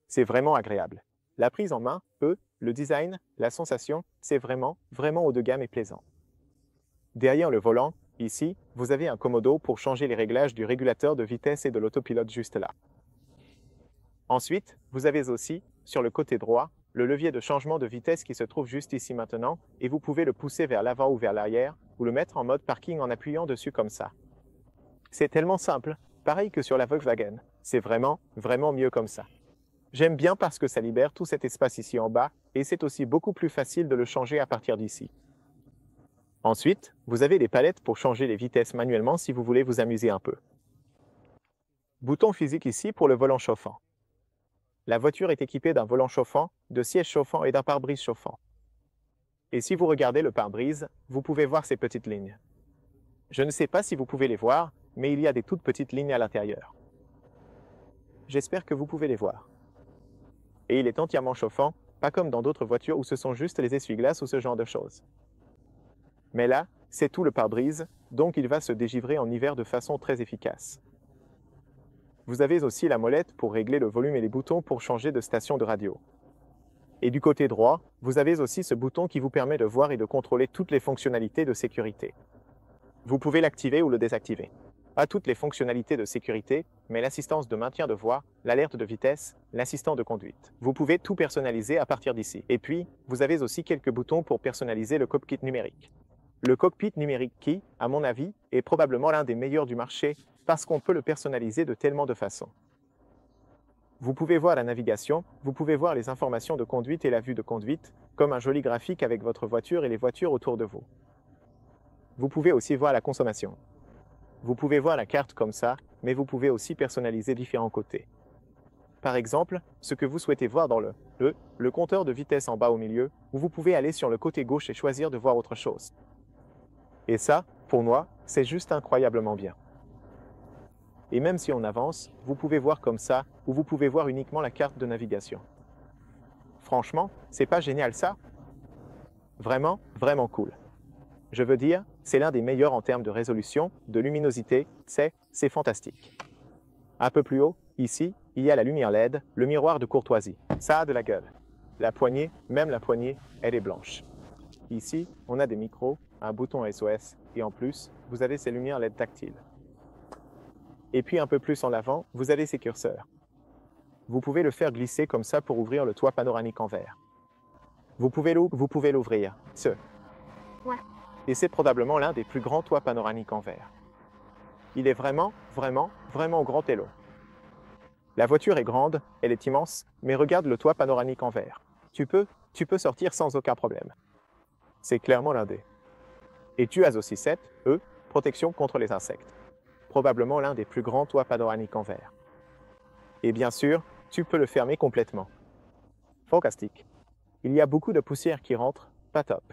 C'est vraiment agréable. La prise en main, le design, la sensation, c'est vraiment, vraiment haut de gamme et plaisant. Derrière le volant, ici, vous avez un commodo pour changer les réglages du régulateur de vitesse et de l'autopilote juste là. Ensuite, vous avez aussi, sur le côté droit, le levier de changement de vitesse qui se trouve juste ici maintenant, et vous pouvez le pousser vers l'avant ou vers l'arrière, ou le mettre en mode parking en appuyant dessus comme ça. C'est tellement simple, pareil que sur la Volkswagen. C'est vraiment, vraiment mieux comme ça. J'aime bien parce que ça libère tout cet espace ici en bas, et c'est aussi beaucoup plus facile de le changer à partir d'ici. Ensuite, vous avez les palettes pour changer les vitesses manuellement si vous voulez vous amuser un peu. Bouton physique ici pour le volant chauffant. La voiture est équipée d'un volant chauffant, de sièges chauffants et d'un pare-brise chauffant. Et si vous regardez le pare-brise, vous pouvez voir ces petites lignes. Je ne sais pas si vous pouvez les voir, mais il y a des toutes petites lignes à l'intérieur. J'espère que vous pouvez les voir. Et il est entièrement chauffant, pas comme dans d'autres voitures où ce sont juste les essuie-glaces ou ce genre de choses. Mais là, c'est tout le pare-brise, donc il va se dégivrer en hiver de façon très efficace. Vous avez aussi la molette pour régler le volume et les boutons pour changer de station de radio. Et du côté droit, vous avez aussi ce bouton qui vous permet de voir et de contrôler toutes les fonctionnalités de sécurité. Vous pouvez l'activer ou le désactiver. Pas toutes les fonctionnalités de sécurité, mais l'assistance de maintien de voie, l'alerte de vitesse, l'assistant de conduite. Vous pouvez tout personnaliser à partir d'ici. Et puis, vous avez aussi quelques boutons pour personnaliser le cockpit numérique. Le cockpit numérique qui, à mon avis, est probablement l'un des meilleurs du marché parce qu'on peut le personnaliser de tellement de façons. Vous pouvez voir la navigation, vous pouvez voir les informations de conduite et la vue de conduite, comme un joli graphique avec votre voiture et les voitures autour de vous. Vous pouvez aussi voir la consommation. Vous pouvez voir la carte comme ça, mais vous pouvez aussi personnaliser différents côtés. Par exemple, ce que vous souhaitez voir dans le compteur de vitesse en bas au milieu, ou vous pouvez aller sur le côté gauche et choisir de voir autre chose. Et ça, pour moi, c'est juste incroyablement bien. Et même si on avance, vous pouvez voir comme ça, ou vous pouvez voir uniquement la carte de navigation. Franchement, c'est pas génial ça? Vraiment, vraiment cool. Je veux dire, c'est l'un des meilleurs en termes de résolution, de luminosité, c'est fantastique. Un peu plus haut, ici, il y a la lumière LED, le miroir de courtoisie. Ça a de la gueule. La poignée, même la poignée, elle est blanche. Ici, on a des micros, un bouton SOS, et en plus, vous avez ces lumières LED tactiles. Et puis un peu plus en avant, vous avez ces curseurs. Vous pouvez le faire glisser comme ça pour ouvrir le toit panoramique en verre. Vous pouvez l'ouvrir, Ouais. Et c'est probablement l'un des plus grands toits panoramiques en verre. Il est vraiment, vraiment, vraiment grand et long. La voiture est grande, elle est immense, mais regarde le toit panoramique en verre. Tu peux sortir sans aucun problème. C'est clairement l'un des. Et tu as aussi cette, protection contre les insectes. Probablement l'un des plus grands toits panoramiques en verre. Et bien sûr, tu peux le fermer complètement. Fantastique. Il y a beaucoup de poussière qui rentre, pas top.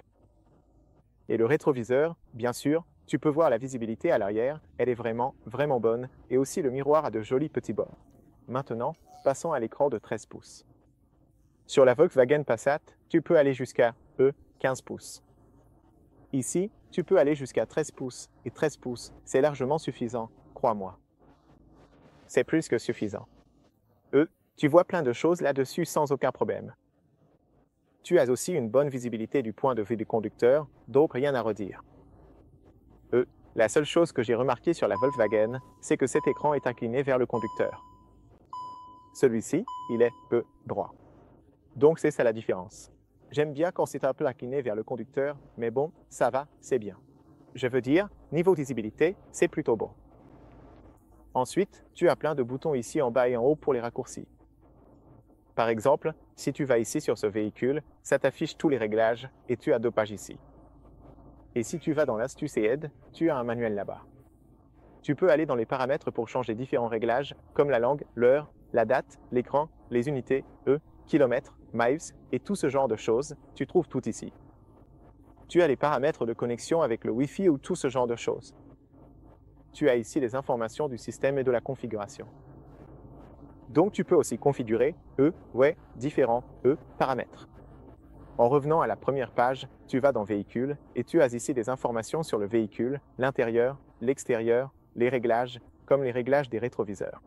Et le rétroviseur, bien sûr, tu peux voir la visibilité à l'arrière, elle est vraiment, vraiment bonne, et aussi le miroir a de jolis petits bords. Maintenant, passons à l'écran de 13 pouces. Sur la Volkswagen Passat, tu peux aller jusqu'à 15 pouces. Ici, tu peux aller jusqu'à 13 pouces, et 13 pouces, c'est largement suffisant, crois-moi. C'est plus que suffisant. Tu vois plein de choses là-dessus sans aucun problème. Tu as aussi une bonne visibilité du point de vue du conducteur, donc rien à redire. La seule chose que j'ai remarqué sur la Volkswagen, c'est que cet écran est incliné vers le conducteur. Celui-ci, il est droit. Donc c'est ça la différence. J'aime bien quand c'est un peu incliné vers le conducteur, mais bon, ça va, c'est bien. Je veux dire, niveau visibilité, c'est plutôt bon. Ensuite, tu as plein de boutons ici en bas et en haut pour les raccourcis. Par exemple, si tu vas ici sur ce véhicule, ça t'affiche tous les réglages et tu as 2 pages ici. Et si tu vas dans l'astuce et aide, tu as un manuel là-bas. Tu peux aller dans les paramètres pour changer différents réglages, comme la langue, l'heure, la date, l'écran, les unités, kilomètres, miles, et tout ce genre de choses, tu trouves tout ici. Tu as les paramètres de connexion avec le Wi-Fi ou tout ce genre de choses. Tu as ici les informations du système et de la configuration. Donc tu peux aussi configurer, différents, paramètres. En revenant à la première page, tu vas dans Véhicule et tu as ici des informations sur le véhicule, l'intérieur, l'extérieur, les réglages, comme les réglages des rétroviseurs.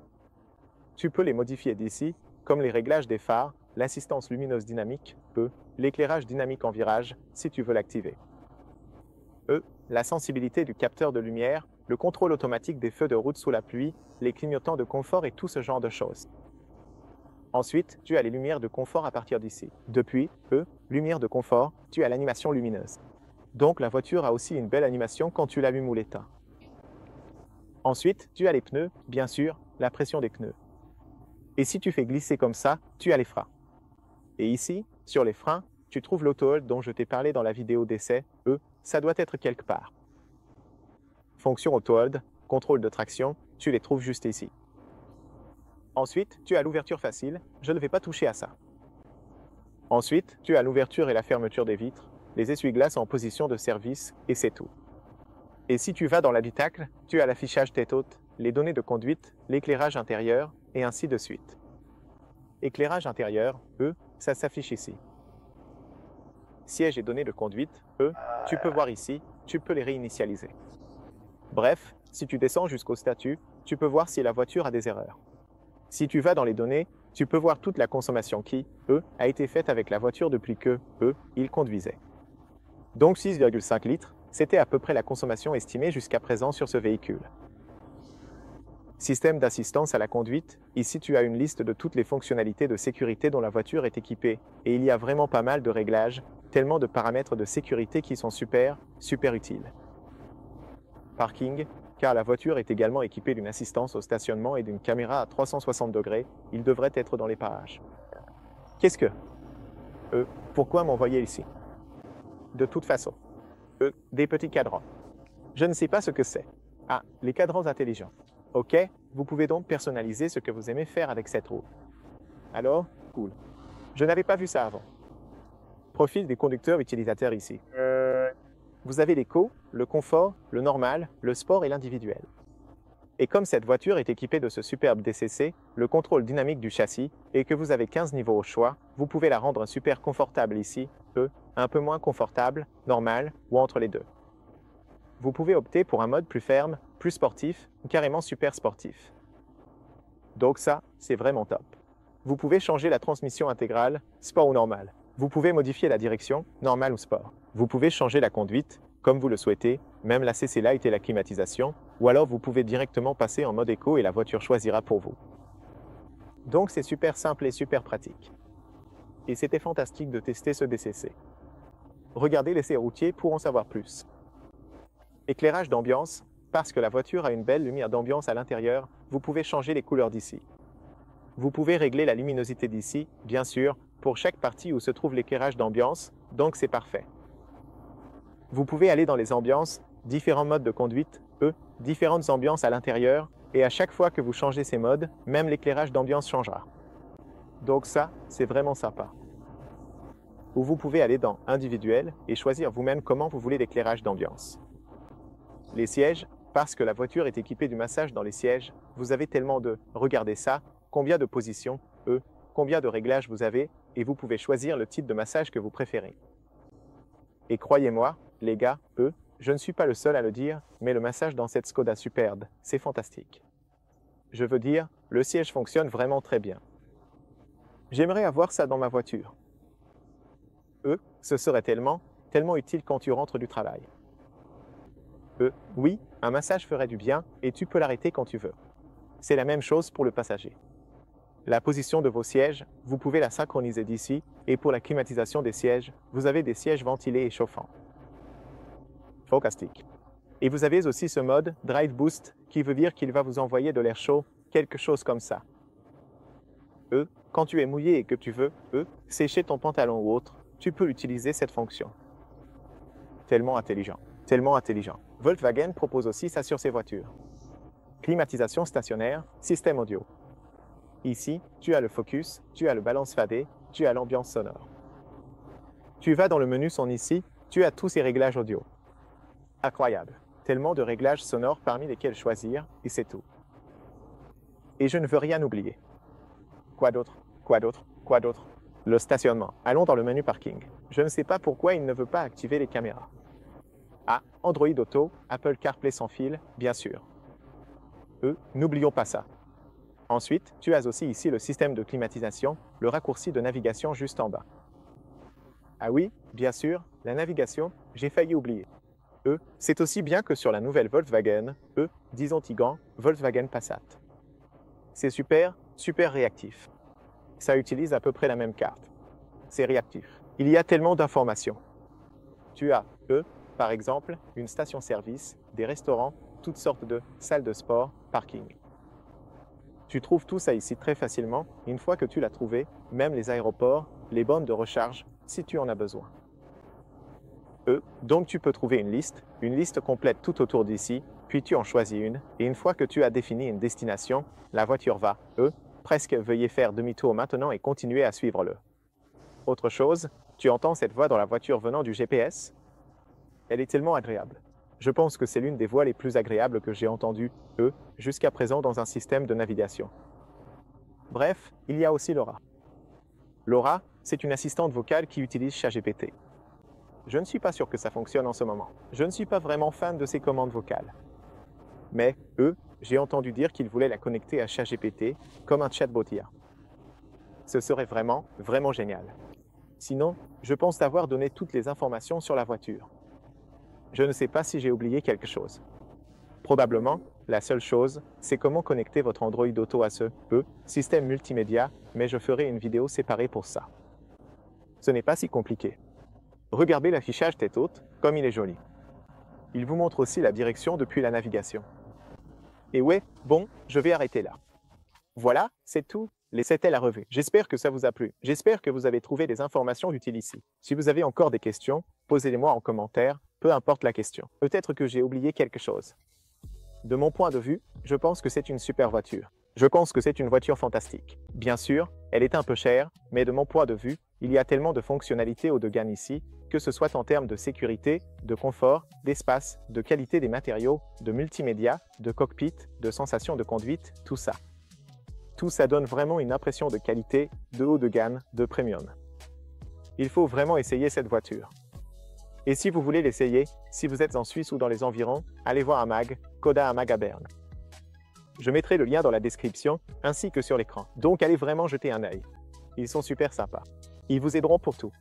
Tu peux les modifier d'ici, comme les réglages des phares, l'assistance lumineuse dynamique, l'éclairage dynamique en virage, si tu veux l'activer. La sensibilité du capteur de lumière, le contrôle automatique des feux de route sous la pluie, les clignotants de confort et tout ce genre de choses. Ensuite, tu as les lumières de confort à partir d'ici. Depuis, lumière de confort, tu as l'animation lumineuse. Donc la voiture a aussi une belle animation quand tu l'allumes ou l'éteins. Ensuite, tu as les pneus, bien sûr, la pression des pneus. Et si tu fais glisser comme ça, tu as les freins. Et ici, sur les freins, tu trouves l'auto-hold dont je t'ai parlé dans la vidéo d'essai, ça doit être quelque part. Fonction auto-hold, contrôle de traction, tu les trouves juste ici. Ensuite, tu as l'ouverture facile, je ne vais pas toucher à ça. Ensuite, tu as l'ouverture et la fermeture des vitres, les essuie-glaces en position de service, et c'est tout. Et si tu vas dans l'habitacle, tu as l'affichage tête haute, les données de conduite, l'éclairage intérieur, et ainsi de suite. Éclairage intérieur, ça s'affiche ici. Siège et données de conduite, tu peux voir ici, tu peux les réinitialiser. Bref, si tu descends jusqu'au statut, tu peux voir si la voiture a des erreurs. Si tu vas dans les données, Tu peux voir toute la consommation qui, a été faite avec la voiture depuis que, il conduisait. Donc 6,5 litres, c'était à peu près la consommation estimée jusqu'à présent sur ce véhicule. Système d'assistance à la conduite, ici tu as une liste de toutes les fonctionnalités de sécurité dont la voiture est équipée, et il y a vraiment pas mal de réglages, tellement de paramètres de sécurité qui sont super utiles. Parking, car la voiture est également équipée d'une assistance au stationnement et d'une caméra à 360 degrés, il devrait être dans les parages. Qu'est-ce que pourquoi m'envoyer ici? De toute façon. Des petits cadrans. Je ne sais pas ce que c'est. Ah, les cadrans intelligents. Ok, vous pouvez donc personnaliser ce que vous aimez faire avec cette roue. Alors, cool. Je n'avais pas vu ça avant. Profil des conducteurs utilisateurs ici. Vous avez l'éco, le confort, le normal, le sport et l'individuel. Et comme cette voiture est équipée de ce superbe DCC, le contrôle dynamique du châssis, et que vous avez 15 niveaux au choix, vous pouvez la rendre super confortable ici, un peu moins confortable, normal ou entre les deux. Vous pouvez opter pour un mode plus ferme, plus sportif ou carrément super sportif. Donc ça, c'est vraiment top. Vous pouvez changer la transmission intégrale, sport ou normal. Vous pouvez modifier la direction, normal ou sport. Vous pouvez changer la conduite, comme vous le souhaitez, même la CC Lite et la climatisation, ou alors vous pouvez directement passer en mode éco et la voiture choisira pour vous. Donc c'est super simple et super pratique. Et c'était fantastique de tester ce DCC. Regardez l'essai routier pour en savoir plus. Éclairage d'ambiance, parce que la voiture a une belle lumière d'ambiance à l'intérieur, vous pouvez changer les couleurs d'ici. Vous pouvez régler la luminosité d'ici, bien sûr, pour chaque partie où se trouve l'éclairage d'ambiance, donc c'est parfait. Vous pouvez aller dans les ambiances, différents modes de conduite, différentes ambiances à l'intérieur, et à chaque fois que vous changez ces modes, même l'éclairage d'ambiance changera. Donc ça, c'est vraiment sympa. Ou vous pouvez aller dans individuel et choisir vous-même comment vous voulez l'éclairage d'ambiance. Les sièges, parce que la voiture est équipée du massage dans les sièges, vous avez tellement de « regardez ça », combien de positions, combien de réglages vous avez, et vous pouvez choisir le type de massage que vous préférez. Et croyez-moi, les gars, je ne suis pas le seul à le dire, mais le massage dans cette Skoda Superb, c'est fantastique. Je veux dire, le siège fonctionne vraiment très bien. J'aimerais avoir ça dans ma voiture. Ce serait tellement utile quand tu rentres du travail. Oui, un massage ferait du bien, et tu peux l'arrêter quand tu veux. C'est la même chose pour le passager. La position de vos sièges, vous pouvez la synchroniser d'ici, et pour la climatisation des sièges, vous avez des sièges ventilés et chauffants. Fantastique. Et vous avez aussi ce mode Drive Boost, qui veut dire qu'il va vous envoyer de l'air chaud, quelque chose comme ça. Quand tu es mouillé et que tu veux, sécher ton pantalon ou autre, tu peux utiliser cette fonction. Tellement intelligent. Tellement intelligent. Volkswagen propose aussi ça sur ses voitures. Climatisation stationnaire, système audio. Ici, tu as le focus, tu as le balance fadé, tu as l'ambiance sonore. Tu vas dans le menu son ici, tu as tous ces réglages audio. Incroyable. Tellement de réglages sonores parmi lesquels choisir, et c'est tout. Et je ne veux rien oublier. Quoi d'autre? Quoi d'autre? Quoi d'autre? Le stationnement. Allons dans le menu parking. Je ne sais pas pourquoi il ne veut pas activer les caméras. Ah, Android Auto, Apple CarPlay sans fil, bien sûr. N'oublions pas ça. Ensuite, tu as aussi ici le système de climatisation, le raccourci de navigation juste en bas. Ah oui, bien sûr, la navigation, j'ai failli oublier. C'est aussi bien que sur la nouvelle Volkswagen, disons Tiguan, Volkswagen Passat. C'est super réactif. Ça utilise à peu près la même carte. C'est réactif. Il y a tellement d'informations. Tu as, par exemple, une station-service, des restaurants, toutes sortes de salles de sport, parking. Tu trouves tout ça ici très facilement, et une fois que tu l'as trouvé, même les aéroports, les bornes de recharge, si tu en as besoin. Donc tu peux trouver une liste complète tout autour d'ici, puis tu en choisis une, et une fois que tu as défini une destination, la voiture va, presque veuillez faire demi-tour maintenant et continuer à suivre-le. Autre chose, tu entends cette voix dans la voiture venant du GPS? Elle est tellement agréable. Je pense que c'est l'une des voix les plus agréables que j'ai entendues, jusqu'à présent dans un système de navigation. Bref, il y a aussi Laura. Laura, c'est une assistante vocale qui utilise ChatGPT. Je ne suis pas sûr que ça fonctionne en ce moment. Je ne suis pas vraiment fan de ces commandes vocales. Mais, j'ai entendu dire qu'ils voulaient la connecter à ChatGPT comme un chatbot IA. Ce serait vraiment, vraiment génial. Sinon, je pense avoir donné toutes les informations sur la voiture. Je ne sais pas si j'ai oublié quelque chose. Probablement, la seule chose, c'est comment connecter votre Android Auto à ce système multimédia, mais je ferai une vidéo séparée pour ça. Ce n'est pas si compliqué. Regardez l'affichage tête haute, comme il est joli. Il vous montre aussi la direction depuis la navigation. Et ouais, bon, je vais arrêter là. Voilà, c'est tout. C'était la revue. J'espère que ça vous a plu. J'espère que vous avez trouvé des informations utiles ici. Si vous avez encore des questions, posez-les-moi en commentaire, peu importe la question. Peut-être que j'ai oublié quelque chose. De mon point de vue, je pense que c'est une super voiture. Je pense que c'est une voiture fantastique. Bien sûr, elle est un peu chère, mais de mon point de vue, il y a tellement de fonctionnalités haut de gamme ici, que ce soit en termes de sécurité, de confort, d'espace, de qualité des matériaux, de multimédia, de cockpit, de sensation de conduite, tout ça. Tout ça donne vraiment une impression de qualité, de haut de gamme, de premium. Il faut vraiment essayer cette voiture. Et si vous voulez l'essayer, si vous êtes en Suisse ou dans les environs, allez voir Amag, Coda Amag à Berne. Je mettrai le lien dans la description, ainsi que sur l'écran. Donc allez vraiment jeter un œil. Ils sont super sympas. Ils vous aideront pour tout.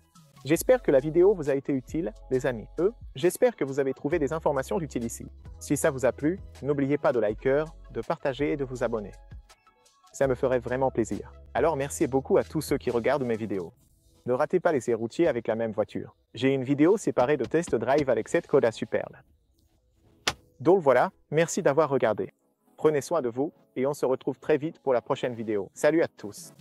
J'espère que la vidéo vous a été utile, les amis. J'espère que vous avez trouvé des informations utiles ici. Si ça vous a plu, n'oubliez pas de liker, de partager et de vous abonner. Ça me ferait vraiment plaisir. Alors merci beaucoup à tous ceux qui regardent mes vidéos. Ne ratez pas les essais routiers avec la même voiture. J'ai une vidéo séparée de test drive avec cette Coda Superbe. Donc voilà, merci d'avoir regardé. Prenez soin de vous et on se retrouve très vite pour la prochaine vidéo. Salut à tous!